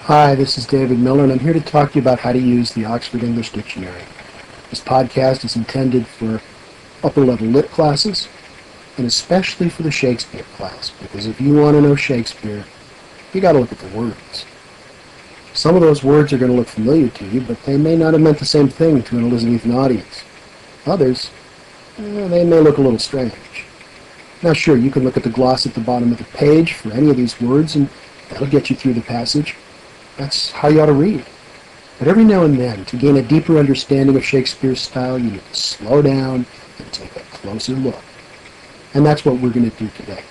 Hi, this is David Miller, and I'm here to talk to you about how to use the Oxford English Dictionary. This podcast is intended for upper-level lit classes, and especially for the Shakespeare class, because if you want to know Shakespeare, you got to look at the words. Some of those words are going to look familiar to you, but they may not have meant the same thing to an Elizabethan audience. Others, they may look a little strange. Now sure, you can look at the gloss at the bottom of the page for any of these words, and that'll get you through the passage. That's how you ought to read. But every now and then, to gain a deeper understanding of Shakespeare's style, you need to slow down and take a closer look. And that's what we're going to do today.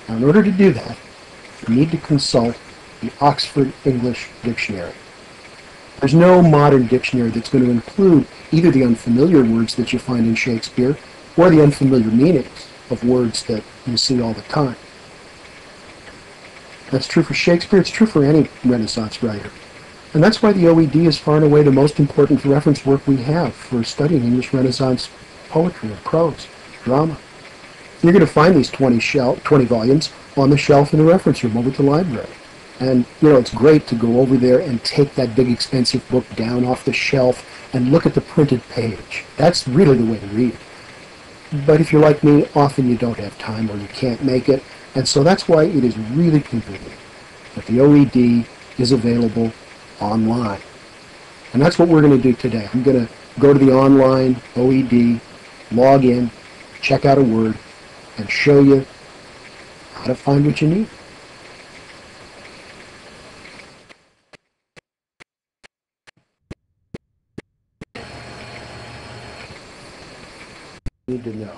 Now, in order to do that, you need to consult the Oxford English Dictionary. There's no modern dictionary that's going to include either the unfamiliar words that you find in Shakespeare or the unfamiliar meanings of words that you see all the time. That's true for Shakespeare, it's true for any Renaissance writer. And that's why the OED is far and away the most important reference work we have for studying English Renaissance poetry and prose, drama. You're going to find these 20 volumes on the shelf in the reference room over at the library. And, it's great to go over there and take that big expensive book down off the shelf and look at the printed page. That's really the way to read. But if you're like me, often you don't have time or you can't make it. And so that's why it is really convenient that the OED is available online. And that's what we're going to do today. I'm going to go to the online OED, log in, check out a word, and show you how to find what you need. Need to know.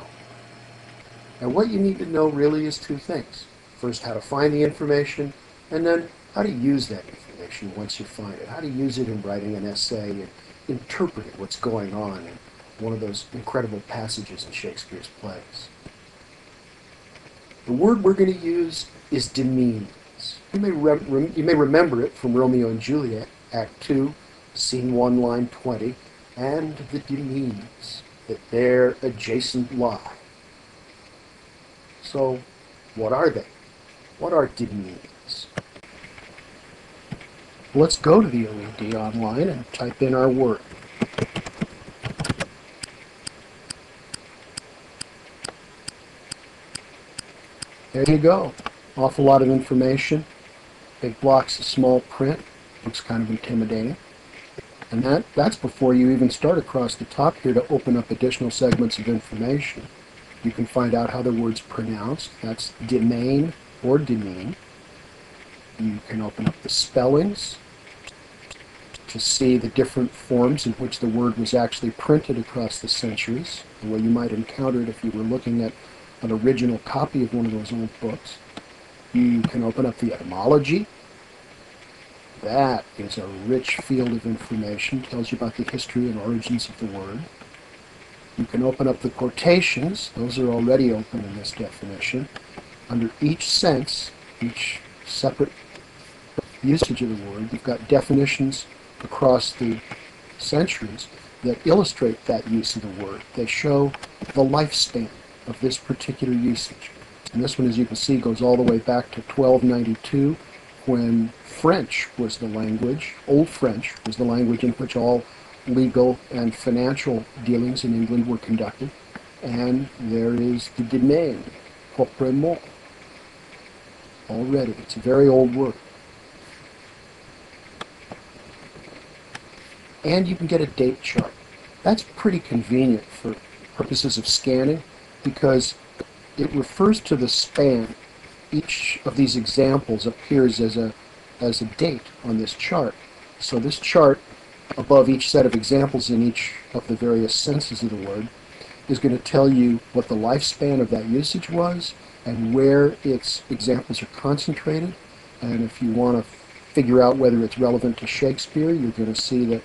And what you need to know really is two things. First, how to find the information, and then how to use that information once you find it. How to use it in writing an essay and interpreting what's going on in one of those incredible passages in Shakespeare's plays. The word we're going to use is demesnes. You may remember it from Romeo and Juliet, Act 2, Scene 1, line 20, and the demesnes that there adjacent lie. So, what are they? What are demesnes? Let's go to the OED online and type in our word. There you go. Awful lot of information. Big blocks of small print. Looks kind of intimidating. And that's before you even start across the top here to open up additional segments of information. You can find out how the word's pronounced. That's demesne or demesne. You can open up the spellings to see the different forms in which the word was actually printed across the centuries, the way you might encounter it if you were looking at an original copy of one of those old books. You can open up the etymology. That is a rich field of information, tells you about the history and origins of the word. You can open up the quotations. Those are already open in this definition. Under each sense, each separate usage of the word, you've got definitions across the centuries that illustrate that use of the word. They show the lifespan of this particular usage. And this one, as you can see, goes all the way back to 1292, when French was the language, Old French was the language in which all legal and financial dealings in England were conducted. And there is the demesne, proprement. Already, it's a very old word. And you can get a date chart. That's pretty convenient for purposes of scanning because it refers to the span. Each of these examples appears as a date on this chart. So this chart, above each set of examples in each of the various senses of the word, is going to tell you what the lifespan of that usage was and where its examples are concentrated. And if you want to figure out whether it's relevant to Shakespeare, you're going to see that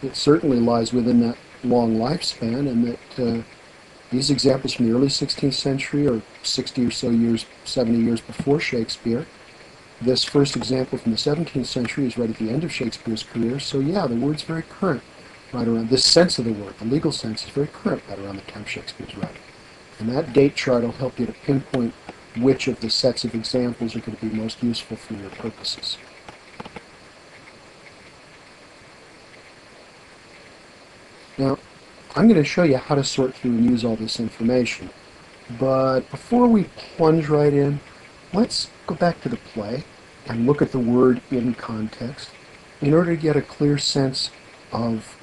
it certainly lies within that long lifespan, and that these examples from the early 16th century are 60 or so years, 70 years before Shakespeare. This first example from the 17th century is right at the end of Shakespeare's career, so yeah, the word's very current, right around this sense of the word, the legal sense, is very current right around the time Shakespeare's writing. And that date chart will help you to pinpoint which of the sets of examples are going to be most useful for your purposes. Now, I'm going to show you how to sort through and use all this information. But before we plunge right in, let's go back to the play and look at the word in context in order to get a clear sense of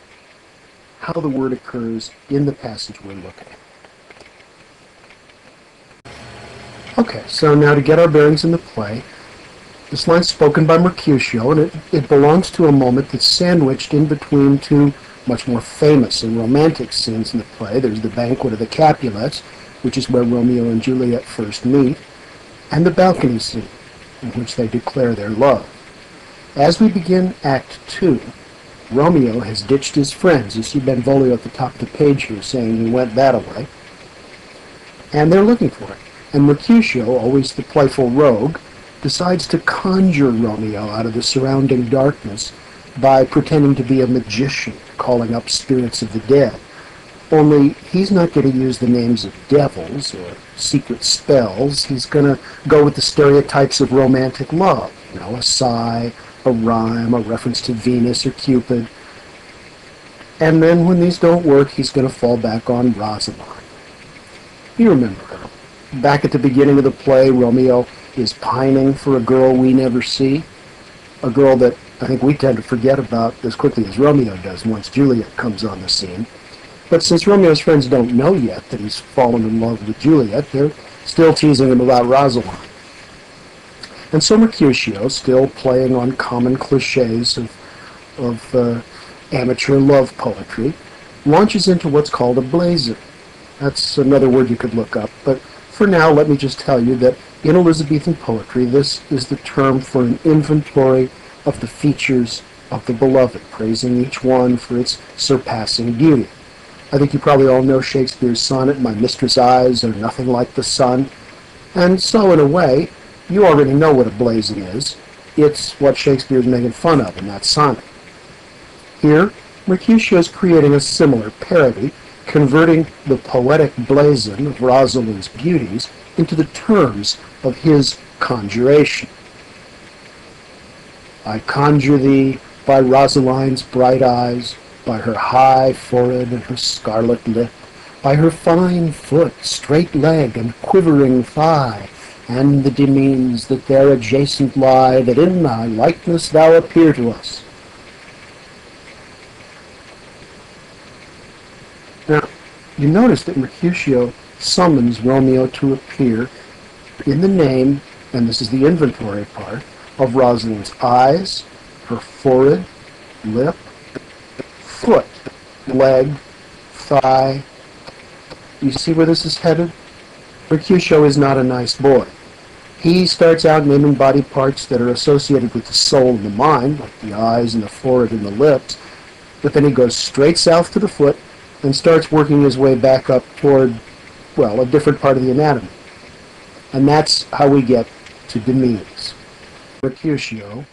how the word occurs in the passage we're looking at. Okay, so now to get our bearings in the play, this line's spoken by Mercutio, and it belongs to a moment that's sandwiched in between two much more famous and romantic scenes in the play. There's the banquet of the Capulets, which is where Romeo and Juliet first meet, and the balcony scene, in which they declare their love. As we begin Act 2, Romeo has ditched his friends. You see Benvolio at the top of the page here saying he went that away, and they're looking for him. And Mercutio, always the playful rogue, decides to conjure Romeo out of the surrounding darkness by pretending to be a magician, calling up spirits of the dead. Only he's not going to use the names of devils or secret spells. He's going to go with the stereotypes of romantic love. You know, a sigh, a rhyme, a reference to Venus or Cupid. And then when these don't work, he's going to fall back on Rosalind. You remember her. Back at the beginning of the play, Romeo is pining for a girl we never see, a girl that I think we tend to forget about as quickly as Romeo does once Juliet comes on the scene. But since Romeo's friends don't know yet that he's fallen in love with Juliet, they're still teasing him about Rosalind. And so Mercutio, still playing on common cliches of amateur love poetry, launches into what's called a blazon. That's another word you could look up, but for now, let me just tell you that in Elizabethan poetry, this is the term for an inventory of the features of the beloved, praising each one for its surpassing beauty. I think you probably all know Shakespeare's sonnet, "My mistress' eyes are nothing like the sun." And so, in a way, you already know what a blazon is. It's what Shakespeare's making fun of in that sonnet. Here, Mercutio is creating a similar parody, converting the poetic blazon of Rosalind's beauties into the terms of his conjuration. I conjure thee by Rosalind's bright eyes, by her high forehead and her scarlet lip, by her fine foot, straight leg, and quivering thigh, and the demesnes that there adjacent lie, that in thy likeness thou appear to us. Now, you notice that Mercutio summons Romeo to appear in the name, and this is the inventory part, of Rosalind's eyes, her forehead, lip, foot, leg, thigh. You see where this is headed? Mercutio is not a nice boy. He starts out naming body parts that are associated with the soul and the mind, like the eyes and the forehead and the lips, but then he goes straight south to the foot and starts working his way back up toward, well, a different part of the anatomy. And that's how we get to demesnes. Mercutio,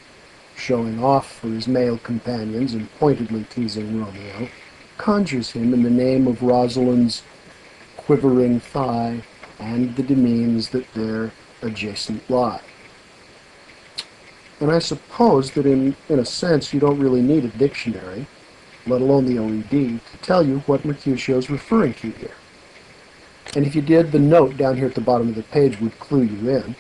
showing off for his male companions and pointedly teasing Romeo, conjures him in the name of Rosalind's quivering thigh and the demesnes that there adjacent lie. And I suppose that in a sense you don't really need a dictionary, let alone the OED, to tell you what Mercutio is referring to here. And if you did, the note down here at the bottom of the page would clue you in.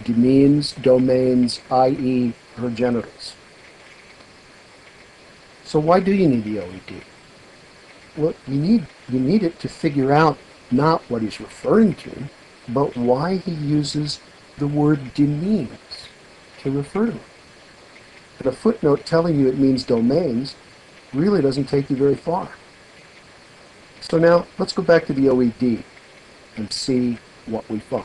Demesnes, domains, i.e. her genitals. So why do you need the OED? Well, you need it to figure out not what he's referring to, but why he uses the word demesnes to refer to it. And a footnote telling you it means domains really doesn't take you very far. So now, let's go back to the OED and see what we find.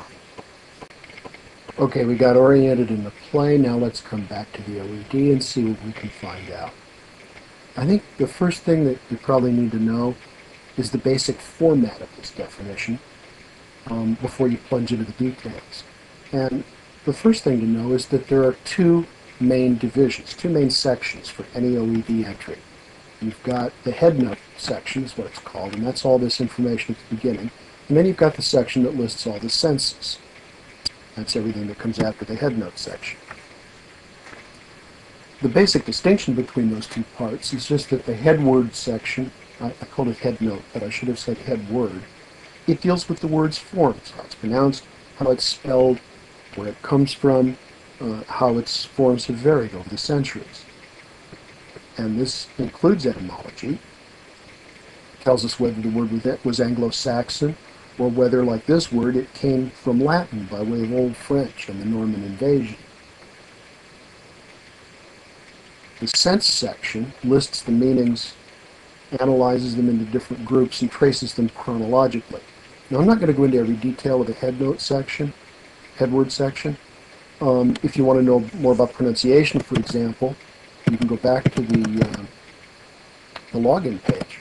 Okay, we got oriented in the play. Now let's come back to the OED and see what we can find out. I think the first thing that you probably need to know is the basic format of this definition before you plunge into the details. And the first thing to know is that there are two main divisions, two main sections for any OED entry. You've got the headnote section, is what it's called, and that's all this information at the beginning. And then you've got the section that lists all the senses. That's everything that comes after the headnote section. The basic distinction between those two parts is just that the head word section, I called it head note, but I should have said head word. It deals with the word's forms, how it's pronounced, how it's spelled, where it comes from, how its forms have varied over the centuries. And this includes etymology. It tells us whether the word was Anglo-Saxon, or whether, like this word, it came from Latin by way of Old French and the Norman invasion. The sense section lists the meanings, analyzes them into different groups, and traces them chronologically. Now, I'm not going to go into every detail of the head word section. If you want to know more about pronunciation, for example, you can go back to the login page.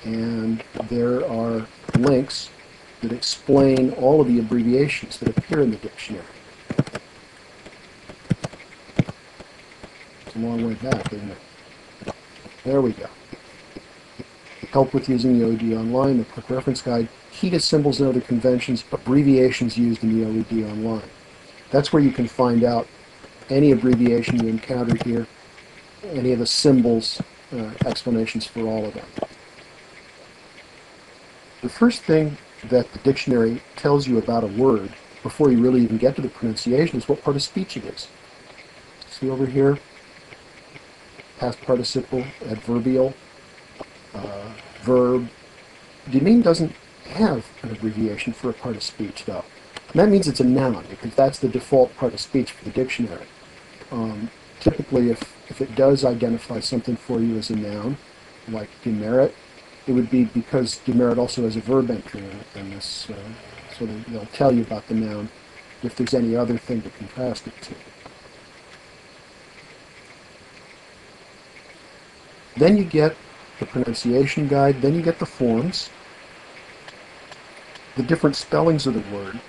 And there are links that explain all of the abbreviations that appear in the dictionary. It's a long way back, isn't it? There we go. Help with using the OED online, the quick reference guide, key to symbols and other conventions, abbreviations used in the OED online. That's where you can find out any abbreviation you encounter here, any of the symbols, explanations for all of them. The first thing that the dictionary tells you about a word before you really even get to the pronunciation is what part of speech it is. See over here, past participle, adverbial, verb. Demesnes doesn't have an abbreviation for a part of speech, though. And that means it's a noun, because that's the default part of speech for the dictionary. Typically, if it does identify something for you as a noun, like demerit, it would be because demerit also has a verb entry in this, so they'll tell you about the noun if there's any other thing to contrast it to. Then you get the pronunciation guide, then you get the forms, the different spellings of the word,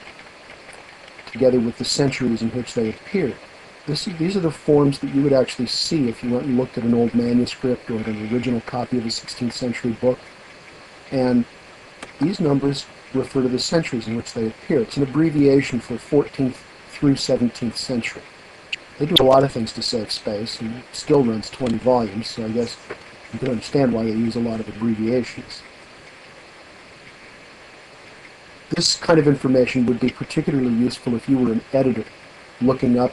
together with the centuries in which they appeared. These are the forms that you would actually see if you went and looked at an old manuscript or an original copy of a 16th century book. And these numbers refer to the centuries in which they appear. It's an abbreviation for 14th through 17th century. They do a lot of things to save space, and it still runs 20 volumes, so I guess you can understand why they use a lot of abbreviations. This kind of information would be particularly useful if you were an editor looking up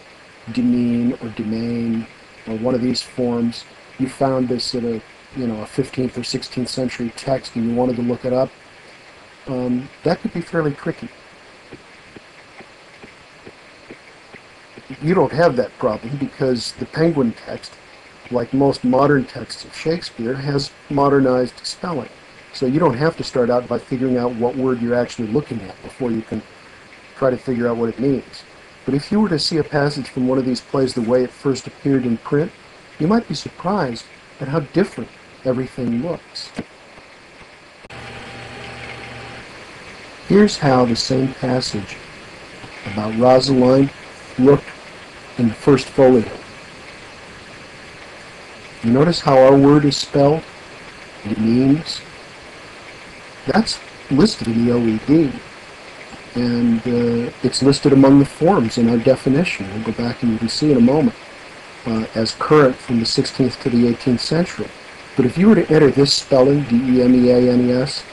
demesne or domain or one of these forms. You found this at a 15th or 16th century text and you wanted to look it up. That could be fairly tricky. You don't have that problem because the Penguin text, like most modern texts of Shakespeare, has modernized spelling. So you don't have to start out by figuring out what word you're actually looking at before you can try to figure out what it means. But if you were to see a passage from one of these plays the way it first appeared in print, you might be surprised at how different everything looks. Here's how the same passage about Rosalind looked in the first folio. You notice how our word is spelled? It means. That's listed in the OED, and it's listed among the forms in our definition. We'll go back and you can see in a moment, as current from the 16th to the 18th century. But if you were to enter this spelling, D-E-M-E-A-N-E-S,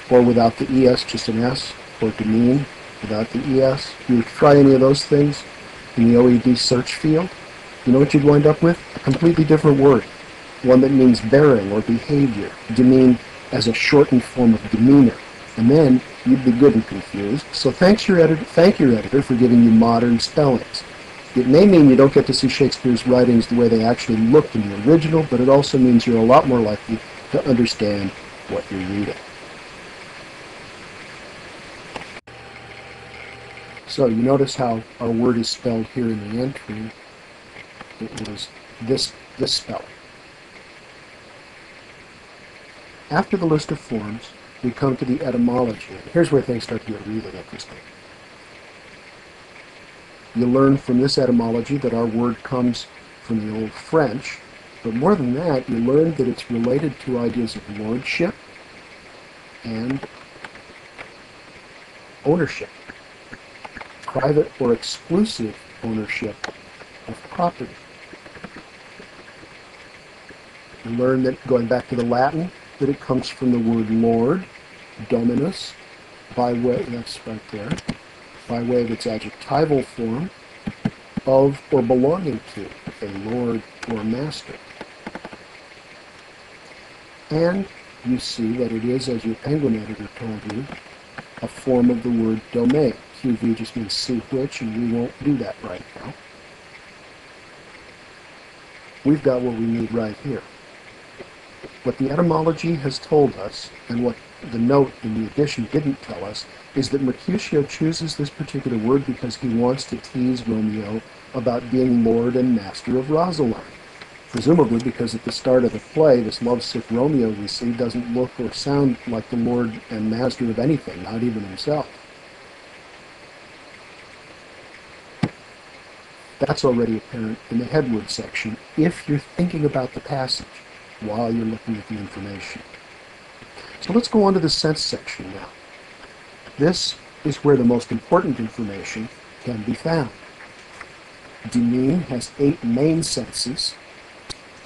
or without the ES, just an S, or demesne without the ES, you would try any of those things in the OED search field, you know what you'd wind up with? A completely different word, one that means bearing or behavior, demesne as a shortened form of demeanor, and then you'd be good and confused. So thank your editor for giving you modern spellings. It may mean you don't get to see Shakespeare's writings the way they actually looked in the original, but it also means you're a lot more likely to understand what you're reading. So you notice how our word is spelled here in the entry. It was this spelling. After the list of forms, we come to the etymology. Here's where things start to get really interesting. You learn from this etymology that our word comes from the Old French, but more than that, you learn that it's related to ideas of lordship and ownership, private or exclusive ownership of property. We learn that, going back to the Latin, that it comes from the word Lord, dominus, by way, that's right there, by way of its adjectival form, of or belonging to a lord or master. And you see that it is, as your Penguin editor told you, a form of the word domain. QV just means see which, and we won't do that right now. We've got what we need right here. What the etymology has told us, and what the note in the edition didn't tell us, is that Mercutio chooses this particular word because he wants to tease Romeo about being lord and master of Rosalind. Presumably because at the start of the play, this lovesick Romeo we see doesn't look or sound like the lord and master of anything, not even himself. That's already apparent in the headword section if you're thinking about the passage while you're looking at the information. So let's go on to the sense section now. This is where the most important information can be found. Demesnes has 8 main senses,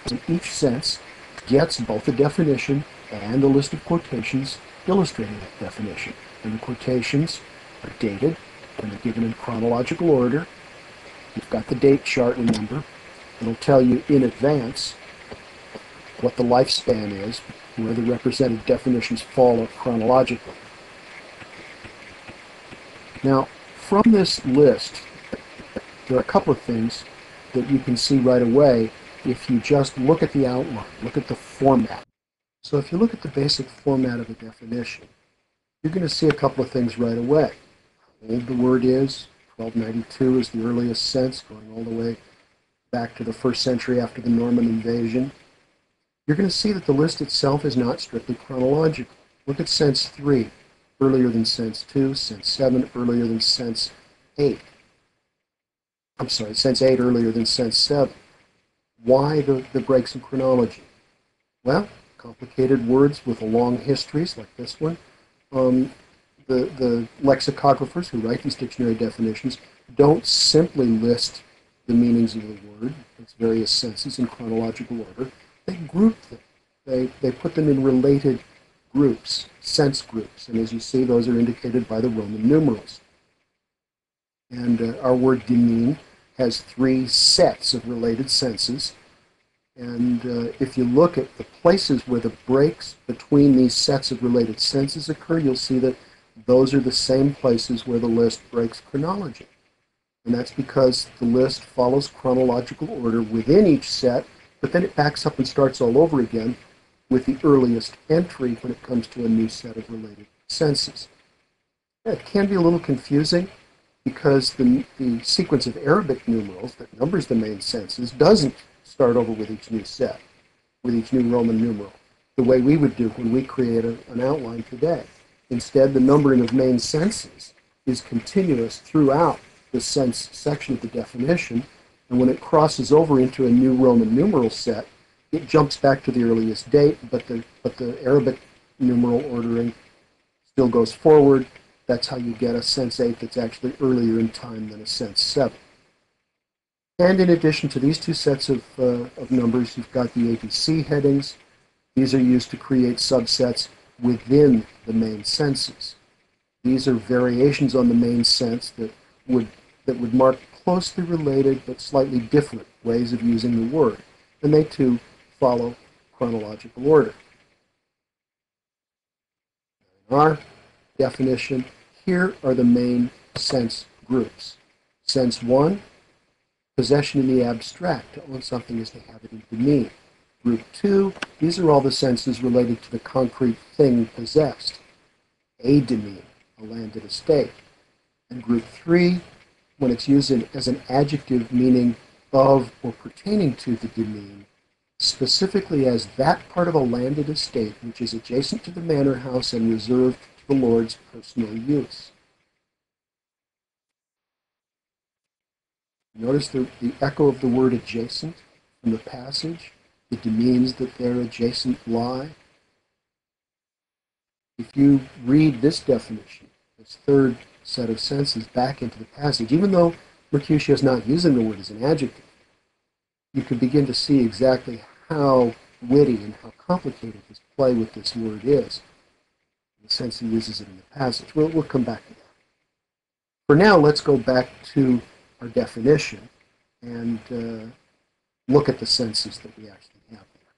and each sense gets both a definition and a list of quotations illustrating that definition. And the quotations are dated and are given in chronological order. You've got the date chart, remember. It'll tell you in advance what the lifespan is, where the represented definitions fall chronologically. Now, from this list, there are a couple of things that you can see right away if you just look at the outline, look at the format. So if you look at the basic format of a definition, you're going to see a couple of things right away. How old the word is. 1292 is the earliest sense, going all the way back to the 1st century after the Norman invasion. You're going to see that the list itself is not strictly chronological. Look at sense 3, earlier than sense 2, sense 7, earlier than sense 8. I'm sorry, sense 8 earlier than sense 7. Why the breaks in chronology? Well, complicated words with long histories like this one. The lexicographers who write these dictionary definitions don't simply list the meanings of the word, its various senses in chronological order. They group them. They put them in related groups, sense groups. And as you see, those are indicated by the Roman numerals. And our word demesne has 3 sets of related senses. And if you look at the places where the breaks between these sets of related senses occur, you'll see that those are the same places where the list breaks chronology. And that's because the list follows chronological order within each set, but then it backs up and starts all over again with the earliest entry when it comes to a new set of related senses. It can be a little confusing because the sequence of Arabic numerals that numbers the main senses doesn't start over with each new set, with each new Roman numeral, the way we would do when we create an outline today. Instead, the numbering of main senses is continuous throughout the sense section of the definition, and when it crosses over into a new Roman numeral set, it jumps back to the earliest date, but the Arabic numeral ordering still goes forward. That's how you get a sense 8 that's actually earlier in time than a sense 7. And in addition to these 2 sets of numbers, you've got the ABC headings. These are used to create subsets within the main senses. These are variations on the main sense that would mark closely related but slightly different ways of using the word. And they too follow chronological order. In our definition, here are the main sense groups. Sense 1, possession in the abstract. To own something is to have it in demesne. Group 2, these are all the senses related to the concrete thing possessed. A demesne, a landed estate. And group 3, when it's used as an adjective meaning of or pertaining to the demesne, specifically as that part of a landed estate which is adjacent to the manor house and reserved to the lord's personal use. Notice the echo of the word adjacent from the passage. The demesnes that there adjacent lie. If you read this definition, this 3rd set of senses back into the passage, even though Mercutio is not using the word as an adjective, you can begin to see exactly how witty and how complicated his play with this word is, in the sense he uses it in the passage. We'll come back to that. For now, let's go back to our definition and look at the senses that we actually have there.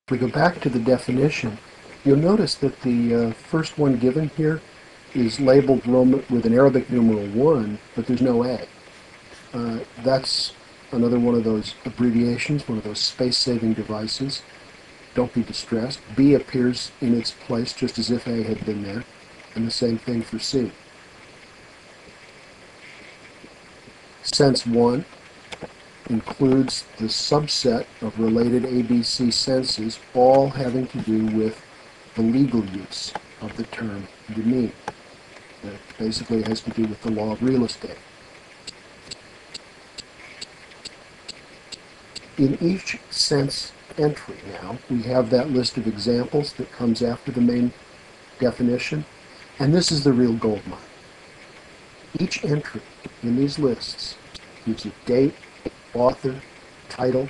If we go back to the definition, you'll notice that the first one given here is labeled Roman with an Arabic numeral 1, but there's no A. That's another one of those abbreviations, one of those space-saving devices. Don't be distressed. B appears in its place just as if A had been there, and the same thing for C. Sense 1 includes the subset of related ABC senses, all having to do with the legal use of the term demesne. That basically has to do with the law of real estate. In each sense entry now, we have that list of examples that comes after the main definition, and this is the real gold mine. Each entry in these lists gives you date, author, title,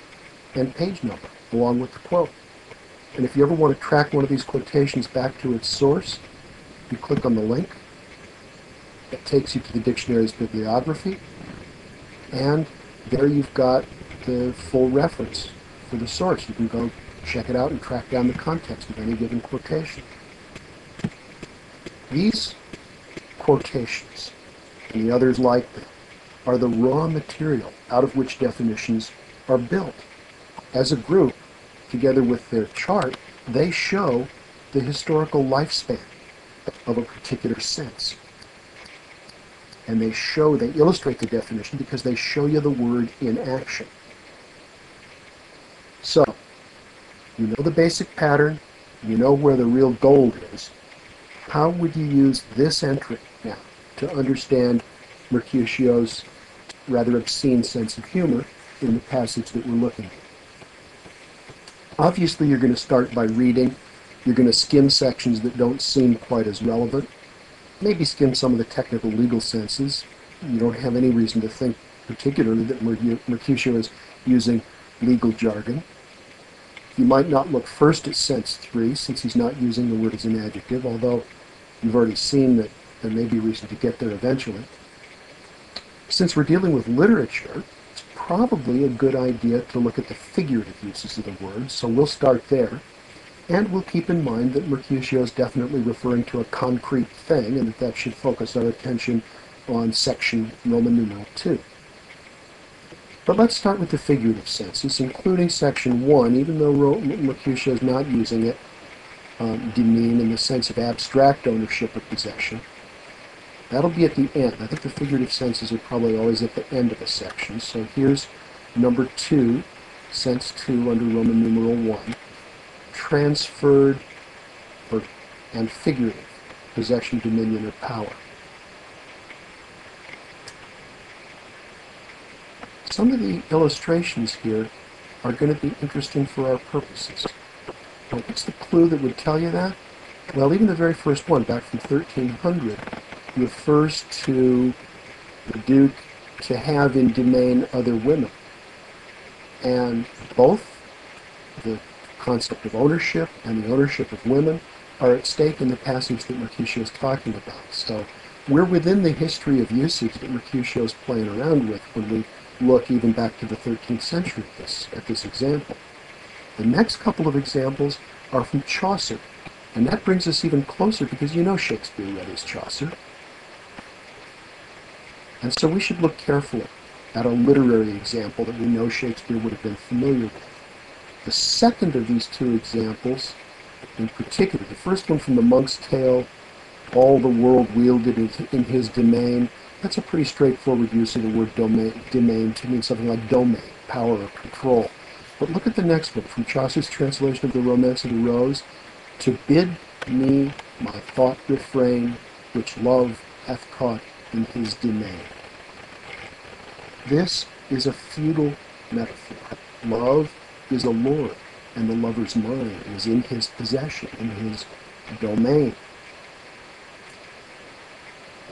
and page number, along with the quote. And if you ever want to track one of these quotations back to its source, you click on the link. It takes you to the dictionary's bibliography, and there you've got the full reference for the source. You can go check it out and track down the context of any given quotation. These quotations, and the others like them, are the raw material out of which definitions are built. As a group, together with their chart, they show the historical lifespan of a particular sense. And they illustrate the definition because they show you the word in action. So, you know the basic pattern, you know where the real gold is. How would you use this entry now to understand Mercutio's rather obscene sense of humor in the passage that we're looking at? Obviously, you're going to start by reading. You're going to skim sections that don't seem quite as relevant. Maybe skim some of the technical legal senses. You don't have any reason to think particularly that Mercutio is using legal jargon. You might not look first at sense 3, since he's not using the word as an adjective, although you've already seen that there may be reason to get there eventually. Since we're dealing with literature, it's probably a good idea to look at the figurative uses of the word, so we'll start there. And we'll keep in mind that Mercutio is definitely referring to a concrete thing, and that should focus our attention on section Roman numeral 2. But let's start with the figurative senses, including section 1, even though Mercutio is not using it, demesne, in the sense of abstract ownership or possession. That'll be at the end. I think the figurative senses are probably always at the end of a section. So here's number 2, sense 2 under Roman numeral 1. Transferred and figurative, possession, dominion, or power. Some of the illustrations here are going to be interesting for our purposes. Now, what's the clue that would tell you that? Well, even the very first one, back from 1300, refers to the Duke to have in demesne other women. And both the concept of ownership and the ownership of women are at stake in the passage that Mercutio is talking about. So we're within the history of usage that Mercutio is playing around with when we look even back to the 13th century at this example. The next couple of examples are from Chaucer, and that brings us even closer because you know Shakespeare read his Chaucer. And so we should look carefully at a literary example that we know Shakespeare would have been familiar with. The second of these two examples, in particular, the first one from the Monk's Tale, all the world wielded in his demesne, that's a pretty straightforward use of the word demesne to mean something like domain, power or control. But look at the next one, from Chaucer's translation of the Romance of the Rose. To bid me my thought refrain, which love hath caught in his demesne. This is a feudal metaphor. Love is a lord, and the lover's mind is in his possession, in his domain.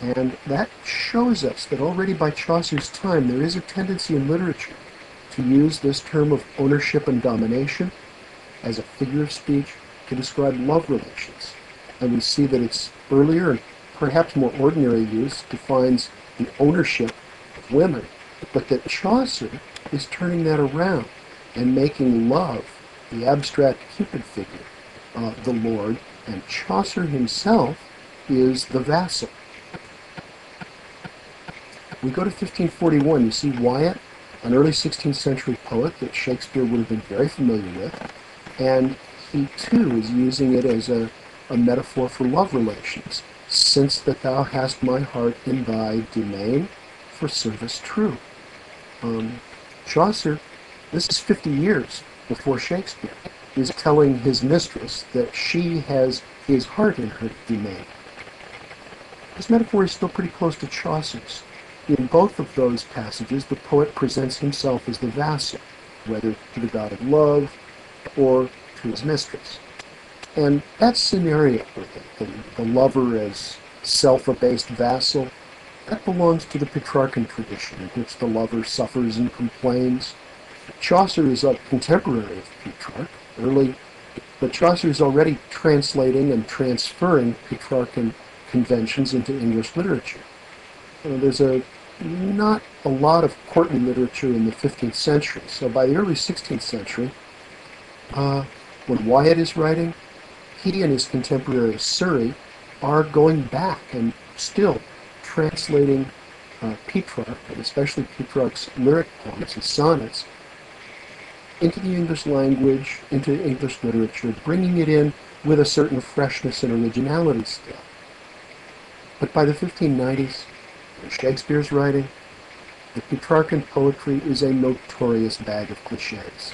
And that shows us that already by Chaucer's time there is a tendency in literature to use this term of ownership and domination as a figure of speech to describe love relations. And we see that its earlier and perhaps more ordinary use defines the ownership of women, but that Chaucer is turning that around and making love, the abstract Cupid figure, the lord, and Chaucer himself is the vassal. We go to 1541, you see Wyatt, an early 16th century poet that Shakespeare would have been very familiar with, and he too is using it as a metaphor for love relations. Since that thou hast my heart in thy domain, for service true. Chaucer, this is 50 years before Shakespeare, is telling his mistress that she has his heart in her domain. This metaphor is still pretty close to Chaucer's. In both of those passages, the poet presents himself as the vassal, whether to the god of love or to his mistress. And that scenario, the lover as self-abased vassal, that belongs to the Petrarchan tradition, in which the lover suffers and complains. Chaucer is a contemporary of Petrarch, but Chaucer is already translating and transferring Petrarchan conventions into English literature. There's not a lot of courtly literature in the 15th century, so by the early 16th century, when Wyatt is writing, he and his contemporary Surrey are going back and still translating Petrarch, and especially Petrarch's lyric poems and sonnets, into the English language, into English literature, bringing it in with a certain freshness and originality still. But by the 1590s, when Shakespeare's writing, the Petrarchan poetry is a notorious bag of cliches.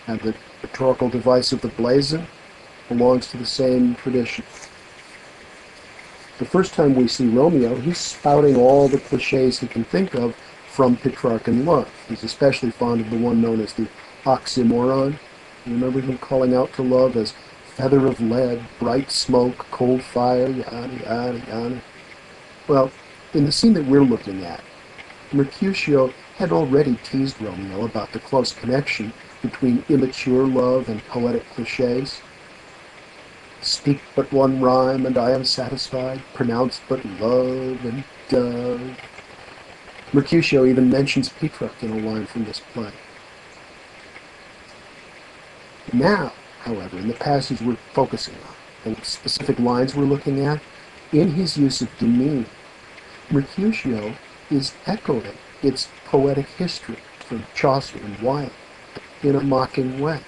And the rhetorical device of the blazon belongs to the same tradition. The first time we see Romeo, he's spouting all the cliches he can think of from Petrarchan love. He's especially fond of the one known as the oxymoron. You remember him calling out to love as feather of lead, bright smoke, cold fire, yada, yada, yada. Well, in the scene that we're looking at, Mercutio had already teased Romeo about the close connection between immature love and poetic cliches. Speak but one rhyme and I am satisfied, pronounce but love and dove. Mercutio even mentions Petrarch in a line from this play. Now, however, in the passage we're focusing on, the specific lines we're looking at, in his use of demesnes, Mercutio is echoing its poetic history from Chaucer and Wyatt in a mocking way.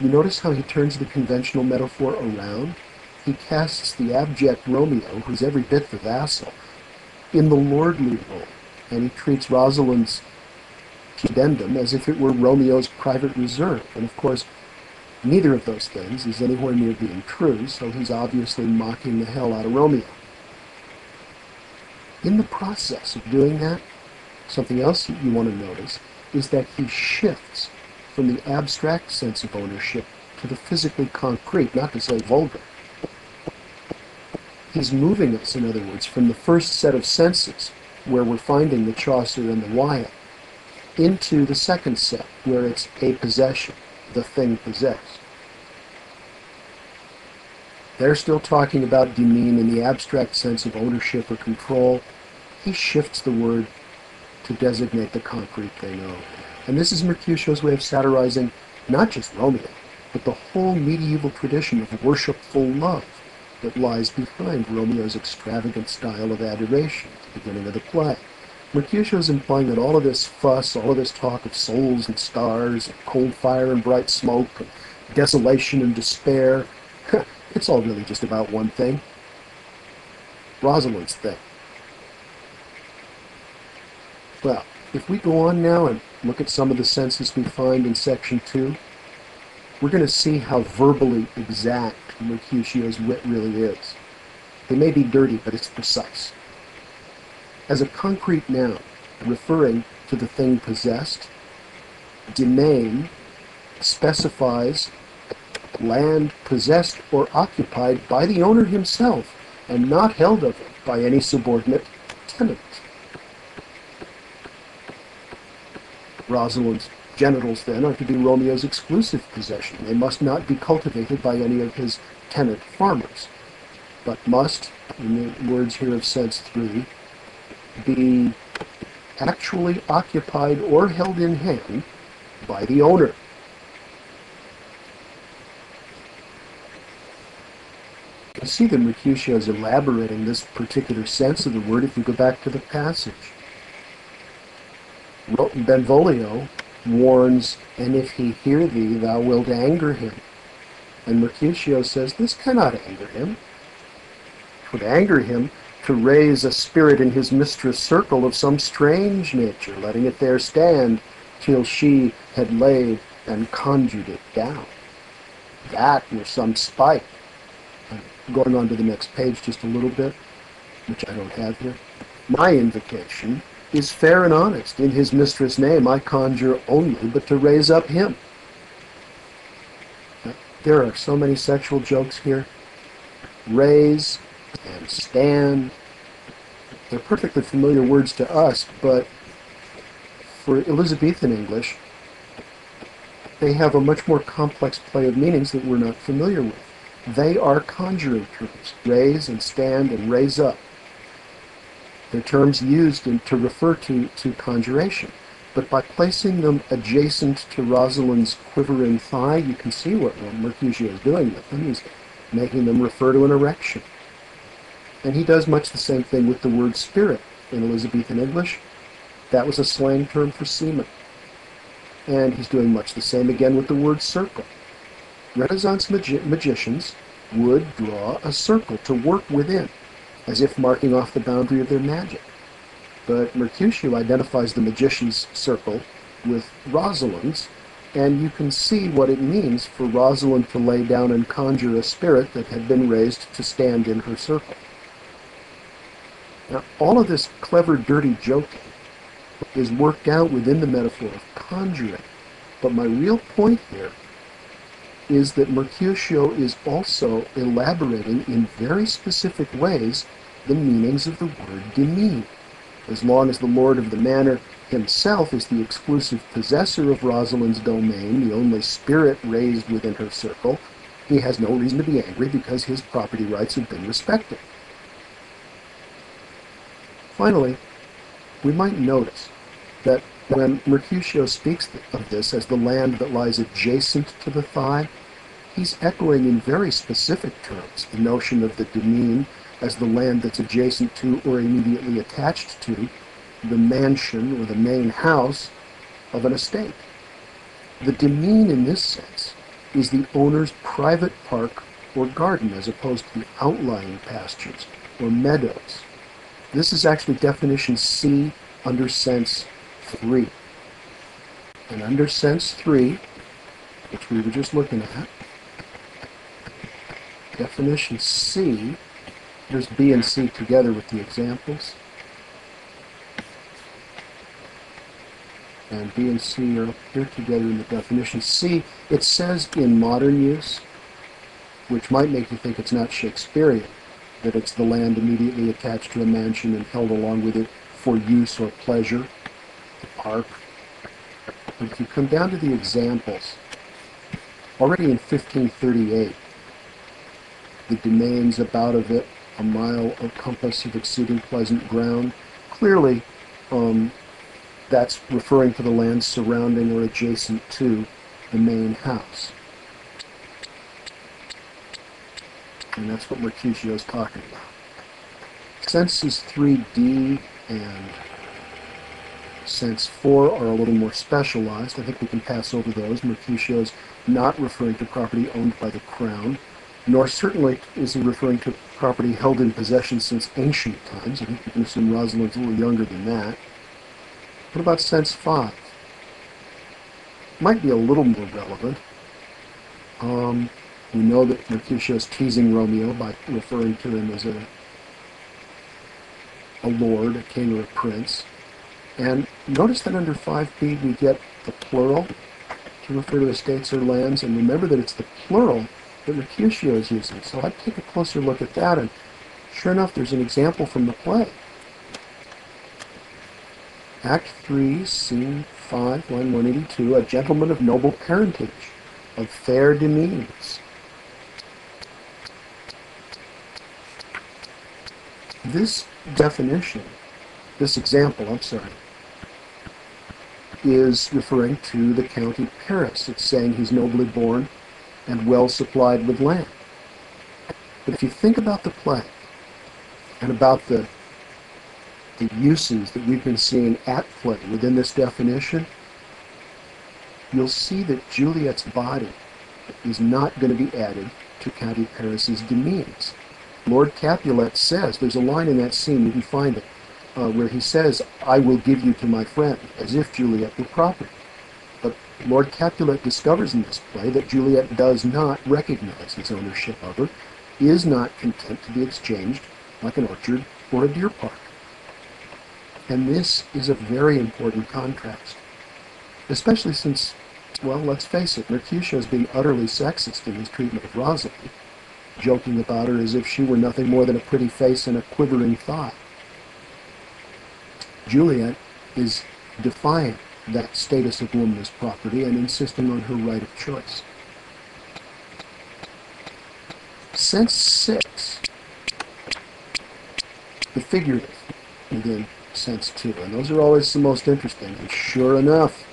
You notice how he turns the conventional metaphor around? He casts the abject Romeo, who's every bit the vassal, in the lordly role, and he treats Rosalind's addendum as if it were Romeo's private reserve. And of course, neither of those things is anywhere near being true, so he's obviously mocking the hell out of Romeo. In the process of doing that, something else you want to notice is that he shifts from the abstract sense of ownership to the physically concrete, not to say vulgar. He's moving us, in other words, from the first set of senses, where we're finding the Chaucer and the Wyatt, into the second set, where it's a possession, the thing possessed. They're still talking about demesne in the abstract sense of ownership or control. He shifts the word to designate the concrete they know. And this is Mercutio's way of satirizing not just Romeo, but the whole medieval tradition of worshipful love that lies behind Romeo's extravagant style of adoration at the beginning of the play. Mercutio is implying that all of this fuss, all of this talk of souls and stars, and cold fire and bright smoke, and desolation and despair, it's all really just about one thing. Rosalind's thing. Well, if we go on now and look at some of the senses we find in section 2, we're going to see how verbally exact Mercutio's wit really is. They may be dirty, but it's precise. As a concrete noun, referring to the thing possessed, demesne specifies land possessed or occupied by the owner himself and not held of him by any subordinate tenant. Rosalind's genitals, then, are to be Romeo's exclusive possession. They must not be cultivated by any of his tenant farmers, but must, in the words here of sense 3, be actually occupied or held in hand by the owner. You can see that Mercutio is elaborating this particular sense of the word if you go back to the passage. Benvolio warns, "And if he hear thee, thou wilt anger him." And Mercutio says, this cannot anger him. It would anger him to raise a spirit in his mistress' circle of some strange nature, letting it there stand till she had laid and conjured it down. That were some spite. Going on to the next page just a little bit, which I don't have here. My invocation is fair and honest. In his mistress' name I conjure only but to raise up him. Now, there are so many sexual jokes here. Raise and stand. They're perfectly familiar words to us, but for Elizabethan English, they have a much more complex play of meanings that we're not familiar with. They are conjuring terms. Raise and stand and raise up. They're terms used to refer to conjuration. But by placing them adjacent to Rosalind's quivering thigh, you can see what Mercutio is doing with them. He's making them refer to an erection. And he does much the same thing with the word spirit in Elizabethan English. That was a slang term for semen. And he's doing much the same again with the word circle. Renaissance magicians would draw a circle to work within, as if marking off the boundary of their magic. But Mercutio identifies the magician's circle with Rosalind's, and you can see what it means for Rosalind to lay down and conjure a spirit that had been raised to stand in her circle. Now, all of this clever, dirty joking is worked out within the metaphor of conjuring. But my real point here is that Mercutio is also elaborating in very specific ways the meanings of the word demesne. As long as the lord of the manor himself is the exclusive possessor of Rosalind's domain, the only spirit raised within her circle, he has no reason to be angry because his property rights have been respected. Finally, we might notice that when Mercutio speaks of this as the land that lies adjacent to the thigh, he's echoing in very specific terms the notion of the demesne as the land that's adjacent to or immediately attached to the mansion or the main house of an estate. The demesne in this sense is the owner's private park or garden as opposed to the outlying pastures or meadows. This is actually definition C under sense 3. And under sense 3, which we were just looking at, definition C, here's B and C together with the examples. And B and C are up here together in the definition C. It says in modern use, which might make you think it's not Shakespearean, that it's the land immediately attached to a mansion and held along with it for use or pleasure, the park. But if you come down to the examples, already in 1538, the domains about of it, a mile of compass of exceeding pleasant ground. Clearly, that's referring to the land surrounding or adjacent to the main house. And that's what Mercutio is talking about. Senses 3D and sense 4 are a little more specialized. I think we can pass over those. Mercutio is not referring to property owned by the crown, nor certainly is he referring to property held in possession since ancient times. I think we can assume Rosalind's a little younger than that. What about sense 5? Might be a little more relevant. We know that Mercutio is teasing Romeo by referring to him as a lord, a king, or a prince. And notice that under 5b we get the plural to refer to estates or lands, and remember that it's the plural that Mercutio is using. So I'd take a closer look at that, and sure enough, there's an example from the play. Act 3, Scene 5, line 182, a gentleman of noble parentage, of fair demeans. This definition, this example, is referring to the county Paris. It's saying he's nobly born and well supplied with land. But if you think about the play and about the uses that we've been seeing at play within this definition, you'll see that Juliet's body is not going to be added to County Paris's demeans. Lord Capulet says, there's a line in that scene, you can find it, where he says, "I will give you to my friend," as if Juliet were property. But Lord Capulet discovers in this play that Juliet does not recognize his ownership of her, is not content to be exchanged like an orchard or a deer park. And this is a very important contrast, especially since, well, let's face it, Mercutio is being utterly sexist in his treatment of Rosalind, joking about her as if she were nothing more than a pretty face and a quivering thigh. Juliet is defying that status of woman as property and insisting on her right of choice. Sense 6, the figurative within sense 2, and those are always the most interesting. And sure enough,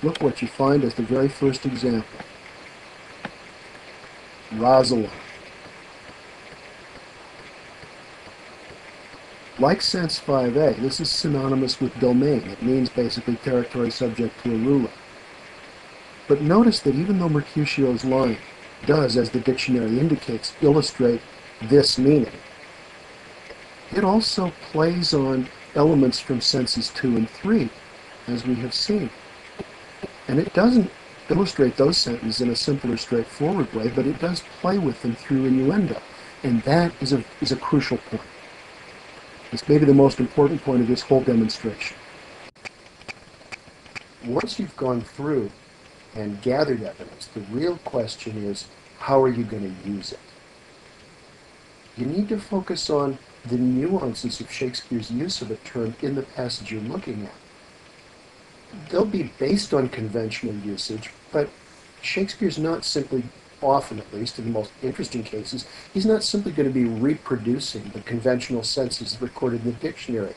look what you find as the very first example. Rosalind. Like sense 5a, this is synonymous with domain. It means basically territory subject to a ruler. But notice that even though Mercutio's line does, as the dictionary indicates, illustrate this meaning, it also plays on elements from senses 2 and 3, as we have seen. And it doesn't illustrate those sentences in a simpler, straightforward way, but it does play with them through innuendo. And that is a crucial point. It's maybe the most important point of this whole demonstration. Once you've gone through and gathered evidence, the real question is, how are you going to use it? You need to focus on the nuances of Shakespeare's use of a term in the passage you're looking at. They'll be based on conventional usage, but Shakespeare's not simply, often at least, in the most interesting cases, he's not simply going to be reproducing the conventional senses recorded in the dictionary.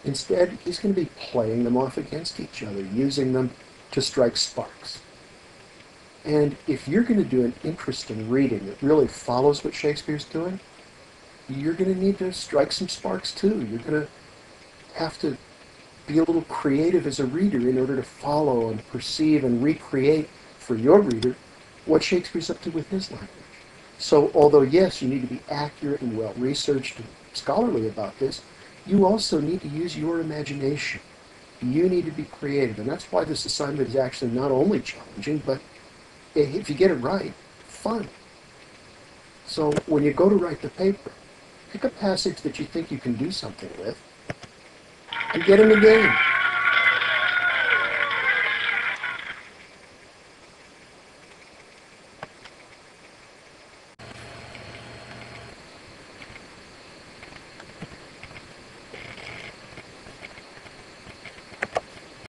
Instead, he's going to be playing them off against each other, using them to strike sparks. And if you're going to do an interesting reading that really follows what Shakespeare's doing, you're going to need to strike some sparks too. You're going to have to be a little creative as a reader in order to follow and perceive and recreate for your reader what Shakespeare's up to with his language. So although, yes, you need to be accurate and well-researched and scholarly about this, you also need to use your imagination. You need to be creative. And that's why this assignment is actually not only challenging, but if you get it right, fun. So when you go to write the paper, pick a passage that you think you can do something with and get in the game.